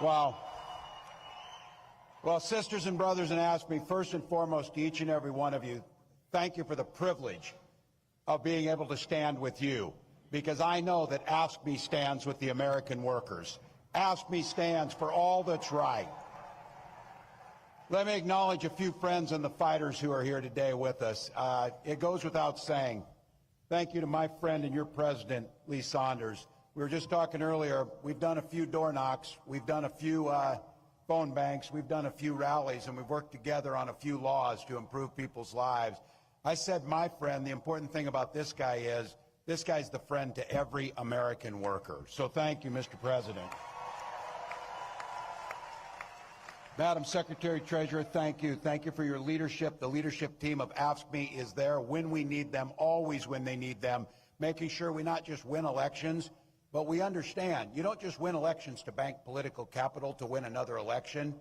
Well, sisters and brothers in AFSCME, first and foremost, to each and every one of you, thank you for the privilege of being able to stand with you, because I know that AFSCME stands with the American workers. AFSCME stands for all that's right. Let me acknowledge a few friends and the fighters who are here today with us. It goes without saying, thank you to my friend and your president, Lee Saunders. We were just talking earlier, we've done a few door knocks, we've done a few phone banks, we've done a few rallies, and we've worked together on a few laws to improve people's lives. I said, my friend, the important thing about this guy is, this guy's the friend to every American worker. So thank you, Mr. President. Madam Secretary Treasurer, thank you. Thank you for your leadership. The leadership team of AFSCME is there when we need them, always when they need them, making sure we not just win elections, but we understand you don't just win elections to bank political capital to win another election.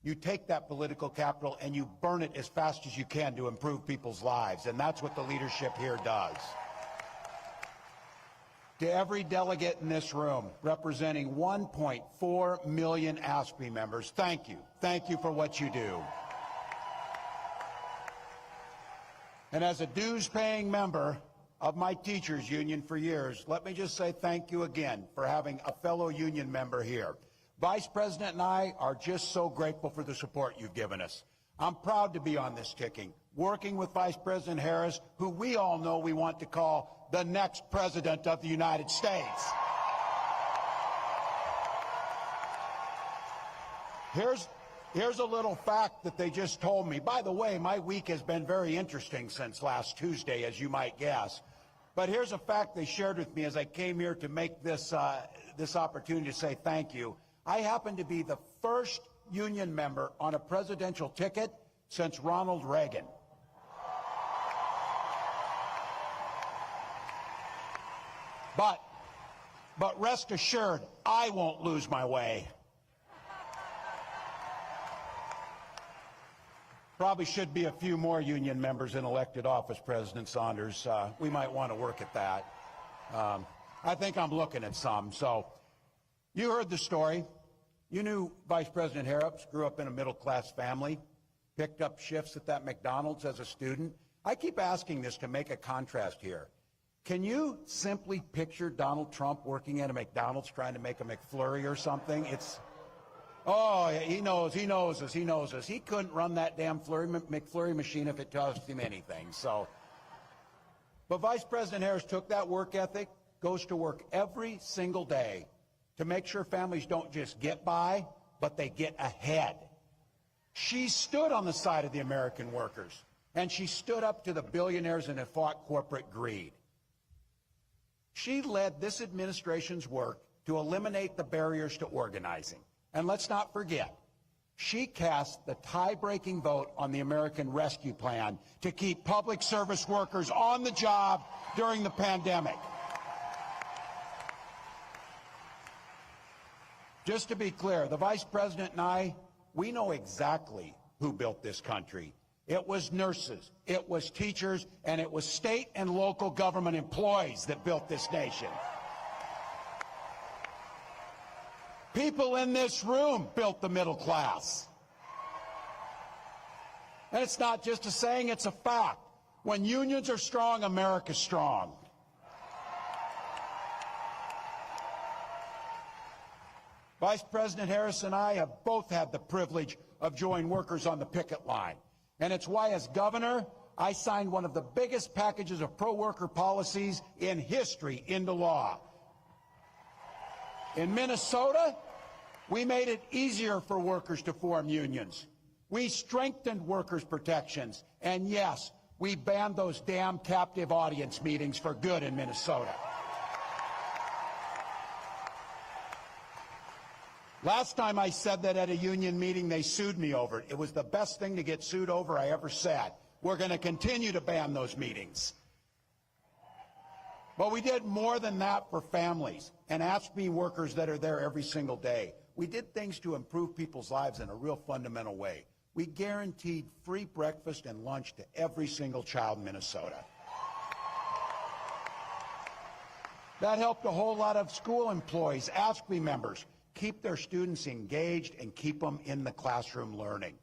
You take that political capital and you burn it as fast as you can to improve people's lives, and that's what the leadership here does. To every delegate in this room, representing 1.4 million AFSCME members, thank you. Thank you for what you do. And as a dues-paying member of my teachers union for years, let me just say thank you again for having a fellow union member here. Vice President and I are just so grateful for the support you've given us. I'm proud to be on this ticking, working with Vice President Harris, who we all know we want to call the next President of the United States. Here's a little fact that they just told me. By the way, my week has been very interesting since last Tuesday, as you might guess. But here's a fact they shared with me as I came here to make this opportunity to say thank you. I happen to be the first union member on a presidential ticket since Ronald Reagan. But rest assured, I won't lose my way. Probably should be a few more union members in elected office, President Saunders. We might want to work at that. I think I'm looking at some. So you heard the story. You knew Vice President Harris grew up in a middle-class family, picked up shifts at that McDonald's as a student. I keep asking this to make a contrast here. Can you simply picture Donald Trump working at a McDonald's trying to make a McFlurry or something? Oh, he knows us. He couldn't run that damn McFlurry machine if it cost him anything. But Vice President Harris took that work ethic, goes to work every single day to make sure families don't just get by, but they get ahead. She stood on the side of the American workers, and she stood up to the billionaires and fought corporate greed. She led this administration's work to eliminate the barriers to organizing. And let's not forget, she cast the tie-breaking vote on the American Rescue Plan to keep public service workers on the job during the pandemic. Just to be clear, the Vice President and I, we know exactly who built this country. It was nurses, it was teachers, and it was state and local government employees that built this nation. People in this room built the middle class. And it's not just a saying, it's a fact. When unions are strong, America's strong. Vice President Harris and I have both had the privilege of joining workers on the picket line. And it's why, as governor, I signed one of the biggest packages of pro-worker policies in history into law. In Minnesota, we made it easier for workers to form unions. We strengthened workers' protections. And yes, we banned those damn captive audience meetings for good in Minnesota. Last time I said that at a union meeting, they sued me over it. It was the best thing to get sued over I ever said. We're going to continue to ban those meetings. But we did more than that for families and AFSCME workers that are there every single day. We did things to improve people's lives in a real fundamental way. We guaranteed free breakfast and lunch to every single child in Minnesota. That helped a whole lot of school employees, AFSCME members, keep their students engaged, and keep them in the classroom learning.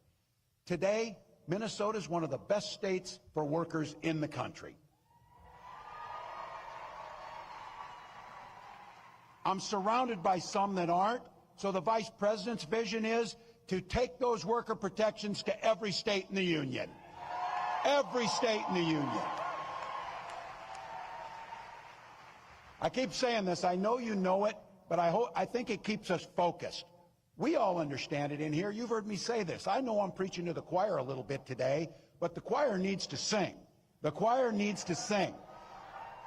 Today, Minnesota is one of the best states for workers in the country. I'm surrounded by some that aren't, so the Vice President's vision is to take those worker protections to every state in the Union. Every state in the Union. I keep saying this, I know you know it, but I think it keeps us focused. We all understand it in here. You've heard me say this. I know I'm preaching to the choir a little bit today, but the choir needs to sing. The choir needs to sing.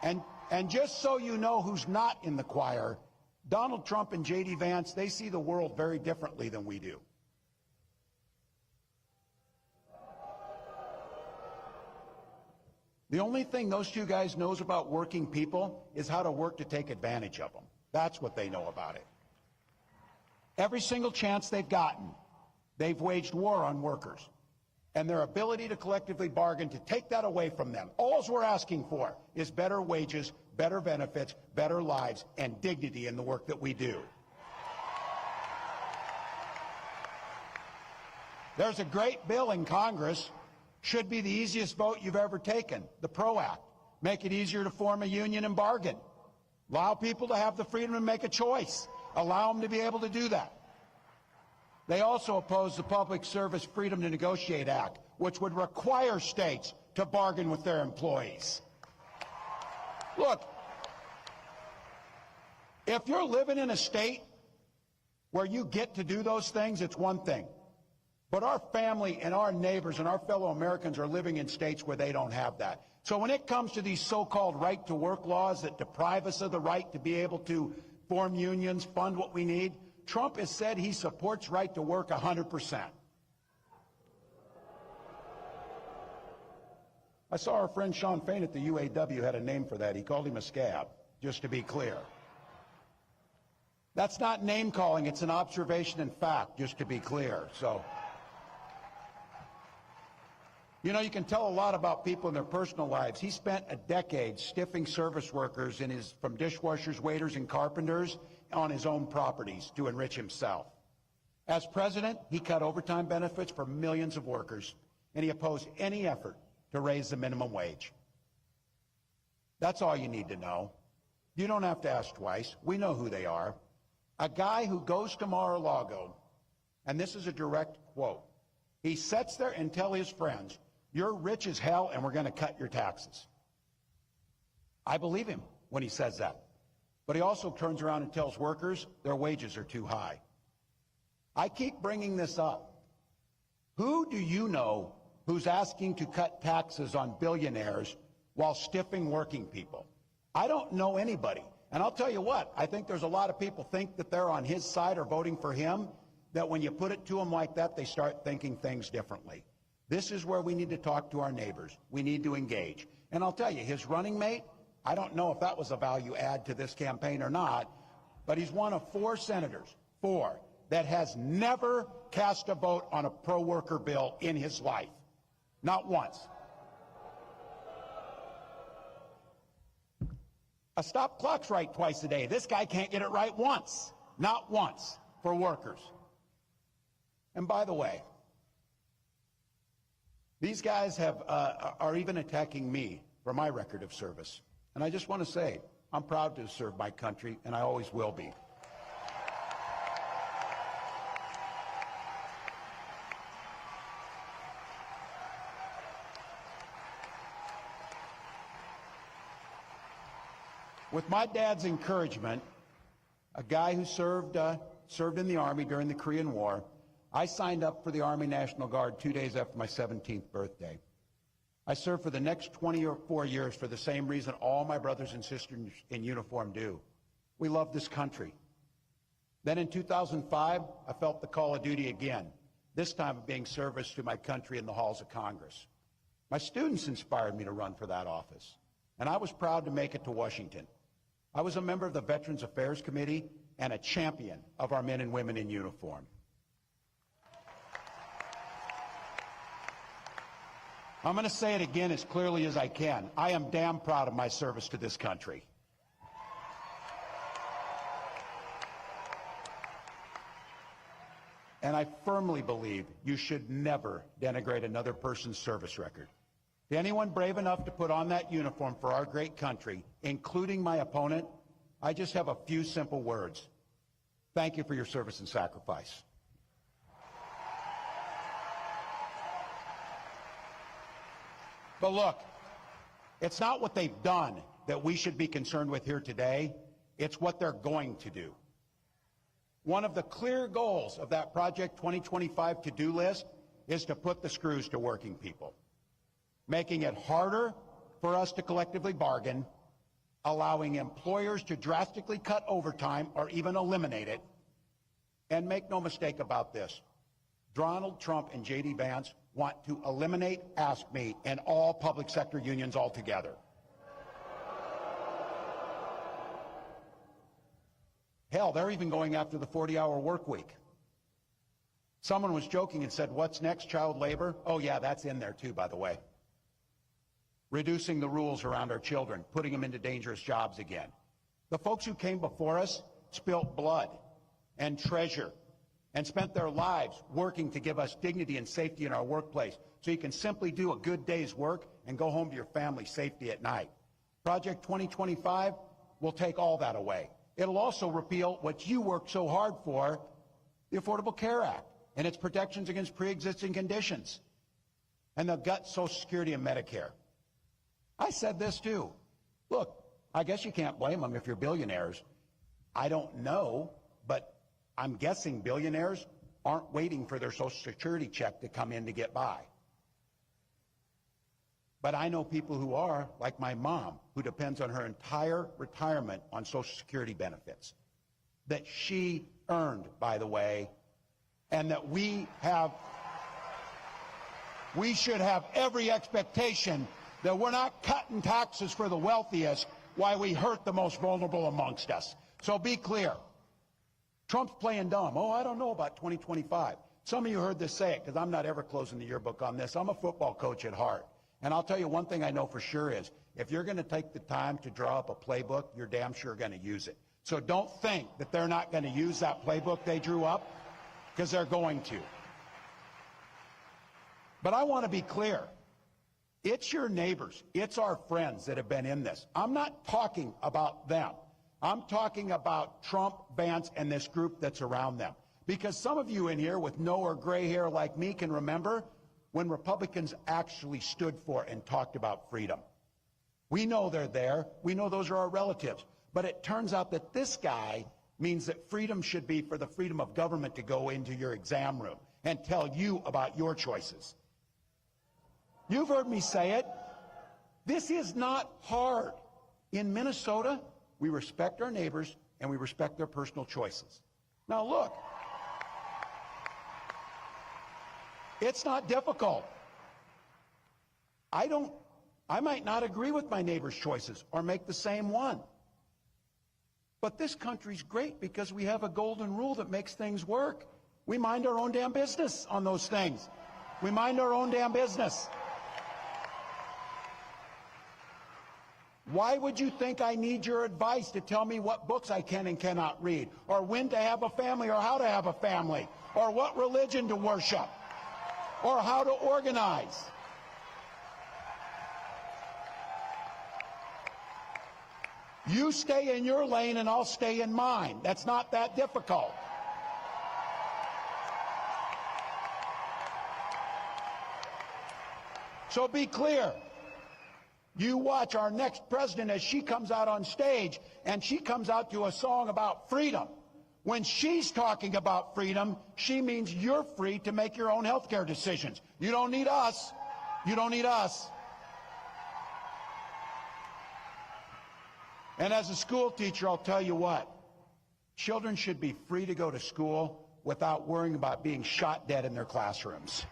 And just so you know who's not in the choir, Donald Trump and J.D. Vance, they see the world very differently than we do. The only thing those two guys knows about working people is how to work to take advantage of them. That's what they know about it. Every single chance they've gotten, they've waged war on workers and their ability to collectively bargain to take that away from them. All we're asking for is better wages, better benefits, better lives, and dignity in the work that we do. There's a great bill in Congress, should be the easiest vote you've ever taken, the PRO Act. Make it easier to form a union and bargain. Allow people to have the freedom to make a choice. Allow them to be able to do that. They also oppose the Public Service Freedom to Negotiate Act, which would require states to bargain with their employees. Look, if you're living in a state where you get to do those things, it's one thing. But our family and our neighbors and our fellow Americans are living in states where they don't have that. So when it comes to these so-called right-to-work laws that deprive us of the right to be able to form unions, fund what we need, Trump has said he supports right to work 100%. I saw our friend Sean Fain at the UAW had a name for that. He called him a scab, just to be clear. That's not name calling, it's an observation and fact, just to be clear. So, you know, you can tell a lot about people in their personal lives. He spent a decade stiffing service workers from dishwashers, waiters, and carpenters on his own properties to enrich himself. As president, he cut overtime benefits for millions of workers, and he opposed any effort to raise the minimum wage. That's all you need to know. You don't have to ask twice. We know who they are. A guy who goes to Mar-a-Lago, and this is a direct quote, he sits there and tells his friends, "You're rich as hell and we're going to cut your taxes." I believe him when he says that. But he also turns around and tells workers their wages are too high. I keep bringing this up. Who do you know who's asking to cut taxes on billionaires while stiffing working people? I don't know anybody. And I'll tell you what, I think there's a lot of people think that they're on his side or voting for him, that when you put it to them like that, they start thinking things differently. This is where we need to talk to our neighbors. We need to engage. And I'll tell you, his running mate, I don't know if that was a value add to this campaign or not, but he's one of 4 senators, 4, that has never cast a vote on a pro-worker bill in his life. Not once. A stop clock's right twice a day. This guy can't get it right once. Not once for workers. And by the way, these guys are even attacking me for my record of service. And I just want to say, I'm proud to serve my country, and I always will be. With my dad's encouragement, a guy who served in the Army during the Korean War, I signed up for the Army National Guard 2 days after my 17th birthday. I served for the next 24 years for the same reason all my brothers and sisters in uniform do. We love this country. Then in 2005, I felt the call of duty again, this time of being service to my country in the halls of Congress. My students inspired me to run for that office, and I was proud to make it to Washington. I was a member of the Veterans Affairs Committee and a champion of our men and women in uniform. I'm going to say it again as clearly as I can. I am damn proud of my service to this country. And I firmly believe you should never denigrate another person's service record. To anyone brave enough to put on that uniform for our great country, including my opponent, I just have a few simple words. Thank you for your service and sacrifice. But look, it's not what they've done that we should be concerned with here today. It's what they're going to do. One of the clear goals of that Project 2025 to-do list is to put the screws to working people, making it harder for us to collectively bargain, allowing employers to drastically cut overtime or even eliminate it. And make no mistake about this, Donald Trump and J.D. Vance want to eliminate AFSCME and all public sector unions altogether. Hell, they're even going after the 40-hour work week. Someone was joking and said, what's next, child labor? Oh yeah, that's in there too, by the way. Reducing the rules around our children, putting them into dangerous jobs again. The folks who came before us spilt blood and treasure and spent their lives working to give us dignity and safety in our workplace so you can simply do a good day's work and go home to your family safely at night. Project 2025 will take all that away. It'll also repeal what you worked so hard for, the Affordable Care Act and its protections against pre-existing conditions, and they'll gut Social Security and Medicare. I said this too. Look, I guess you can't blame them if you're billionaires. I don't know, but I'm guessing billionaires aren't waiting for their Social Security check to come in to get by. But I know people who are, like my mom, who depends on her entire retirement on Social Security benefits, that she earned, by the way, and that we should have every expectation that we're not cutting taxes for the wealthiest while we hurt the most vulnerable amongst us. So be clear. Trump's playing dumb. Oh, I don't know about 2025. Some of you heard this say it, because I'm not ever closing the yearbook on this. I'm a football coach at heart. And I'll tell you one thing I know for sure is, if you're going to take the time to draw up a playbook, you're damn sure going to use it. So don't think that they're not going to use that playbook they drew up, because they're going to. But I want to be clear. It's your neighbors, it's our friends that have been in this. I'm not talking about them. I'm talking about Trump, Vance, and this group that's around them. Because some of you in here with no or gray hair like me can remember when Republicans actually stood for and talked about freedom. We know they're there. We know those are our relatives. But it turns out that this guy means that freedom should be for the freedom of government to go into your exam room and tell you about your choices. You've heard me say it. This is not hard. In Minnesota, we respect our neighbors and we respect their personal choices. Now look, it's not difficult. I might not agree with my neighbor's choices or make the same one. But this country's great because we have a golden rule that makes things work. We mind our own damn business on those things. We mind our own damn business. Why would you think I need your advice to tell me what books I can and cannot read, or when to have a family or how to have a family, or what religion to worship, or how to organize? You stay in your lane and I'll stay in mine. That's not that difficult. So be clear. You watch our next president as she comes out on stage and she comes out to a song about freedom. When she's talking about freedom, she means you're free to make your own health care decisions. You don't need us. You don't need us. And as a school teacher, I'll tell you what, children should be free to go to school without worrying about being shot dead in their classrooms.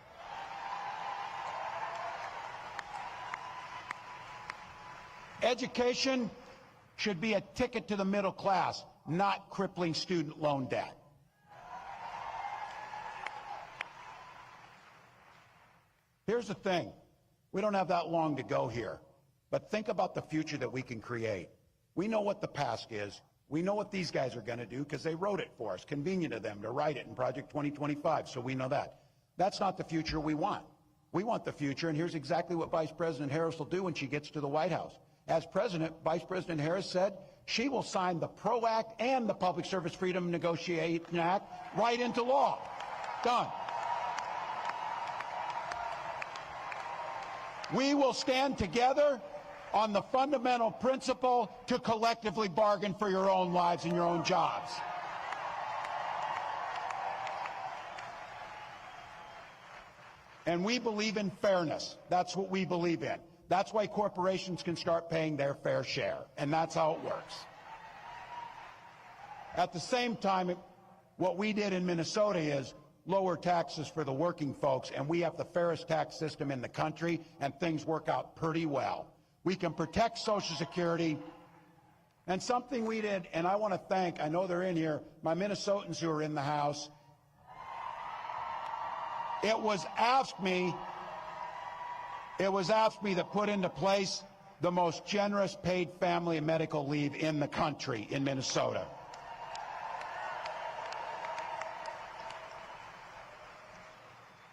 Education should be a ticket to the middle class, not crippling student loan debt. Here's the thing. We don't have that long to go here, but think about the future that we can create. We know what the past is. We know what these guys are going to do because they wrote it for us. Convenient to them to write it in Project 2025, so we know that. That's not the future we want. We want the future, and here's exactly what Vice President Harris will do when she gets to the White House. As president, Vice President Harris said she will sign the PRO Act and the Public Service Freedom Negotiation Act right into law. Done. We will stand together on the fundamental principle to collectively bargain for your own lives and your own jobs. And we believe in fairness. That's what we believe in. That's why corporations can start paying their fair share, and that's how it works. At the same time, what we did in Minnesota is lower taxes for the working folks, and we have the fairest tax system in the country, and things work out pretty well. We can protect Social Security, and something we did, and I want to thank, I know they're in here, my Minnesotans who are in the House. It was AFSCME that put into place the most generous paid family and medical leave in the country in Minnesota.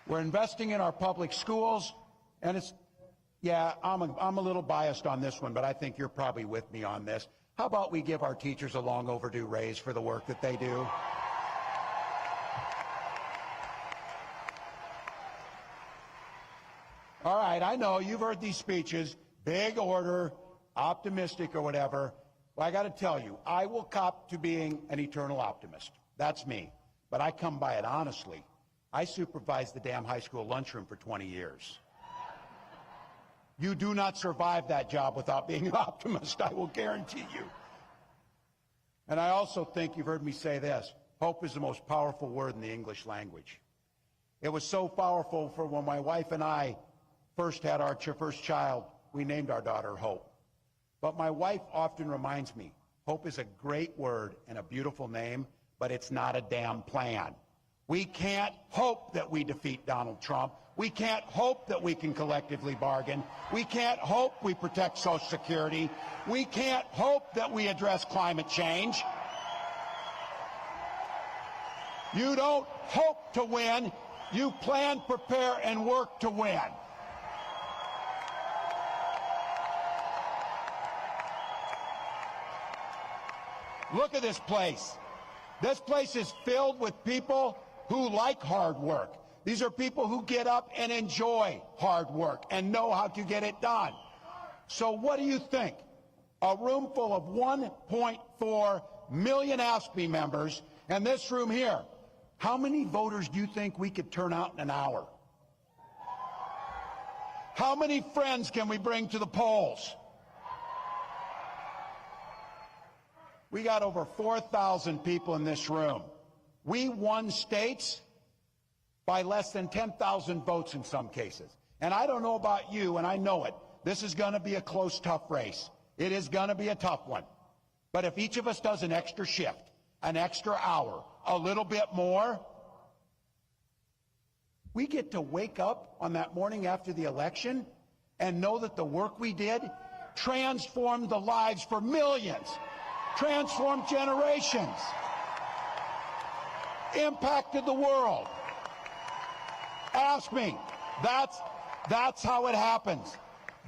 We're investing in our public schools, and it's, yeah, I'm a little biased on this one, but I think you're probably with me on this. How about we give our teachers a long overdue raise for the work that they do? All right, I know you've heard these speeches, big order, optimistic or whatever. Well, I got to tell you, I will cop to being an eternal optimist. That's me. But I come by it honestly. I supervised the damn high school lunchroom for 20 years. You do not survive that job without being an optimist, I will guarantee you. And I also think you've heard me say this, hope is the most powerful word in the English language. It was so powerful for when my wife and I first had our first child, we named our daughter Hope. But my wife often reminds me, hope is a great word and a beautiful name, but it's not a damn plan. We can't hope that we defeat Donald Trump. We can't hope that we can collectively bargain. We can't hope we protect Social Security. We can't hope that we address climate change. You don't hope to win. You plan, prepare, and work to win. Look at this place. This place is filled with people who like hard work. These are people who get up and enjoy hard work and know how to get it done. So what do you think? A room full of 1.4 million AFSCME members, and this room here, how many voters do you think we could turn out in an hour? How many friends can we bring to the polls? We got over 4,000 people in this room. We won states by less than 10,000 votes in some cases. And I don't know about you, and I know it. This is going to be a close, tough race. It is going to be a tough one. But if each of us does an extra shift, an extra hour, a little bit more, we get to wake up on that morning after the election and know that the work we did transformed the lives for millions, transformed generations, impacted the world. Ask me. That's how it happens.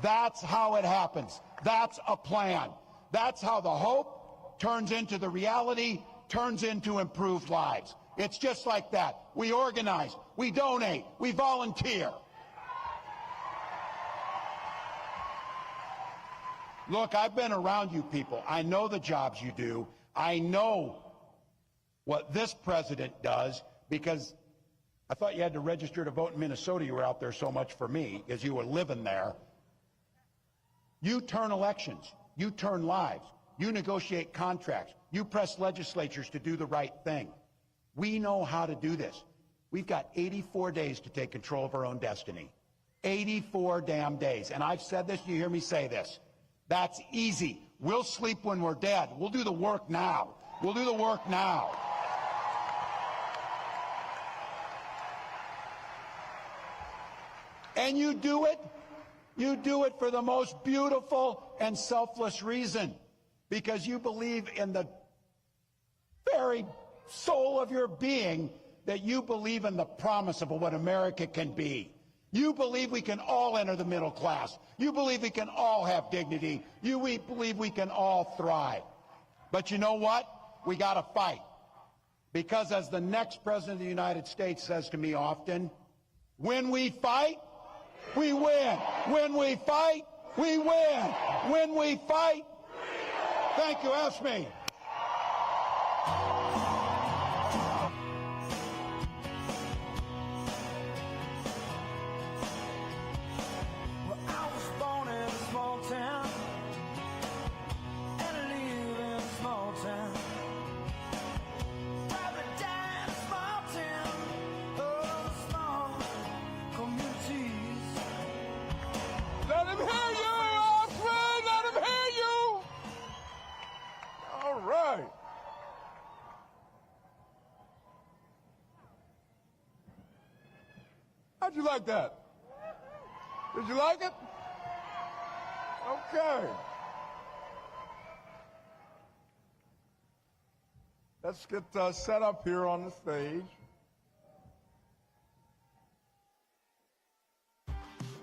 That's how it happens. That's a plan. That's how the hope turns into the reality, turns into improved lives. It's just like that. We organize, we donate, we volunteer. Look, I've been around you people. I know the jobs you do. I know what this president does, because I thought you had to register to vote in Minnesota. You were out there so much for me because you were living there. You turn elections. You turn lives. You negotiate contracts. You press legislatures to do the right thing. We know how to do this. We've got 84 days to take control of our own destiny. 84 damn days. And I've said this, you hear me say this. That's easy. We'll sleep when we're dead. We'll do the work now. We'll do the work now. And you do it for the most beautiful and selfless reason, because you believe in the very soul of your being that you believe in the promise of what America can be. You believe we can all enter the middle class. You believe we can all have dignity. We believe we can all thrive. But you know what? We got to fight. Because as the next President of the United States says to me often, when we fight, we win. When we fight, we win. When we fight, thank you. Ask me. Well, I was born in a small town, and I live in a small town. Probably died in a small town, oh, small communities. Let him hear you, Alfred! Let him hear you! All right. How'd you like that? Did you like it? Okay. Let's get set up here on the stage.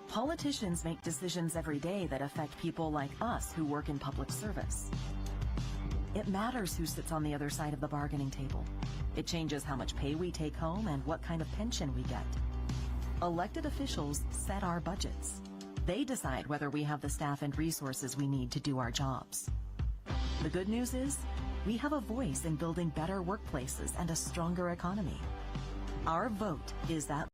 Politicians make decisions every day that affect people like us who work in public service. It matters who sits on the other side of the bargaining table. It changes how much pay we take home and what kind of pension we get. Elected officials set our budgets. They decide whether we have the staff and resources we need to do our jobs. The good news is, we have a voice in building better workplaces and a stronger economy. Our vote is that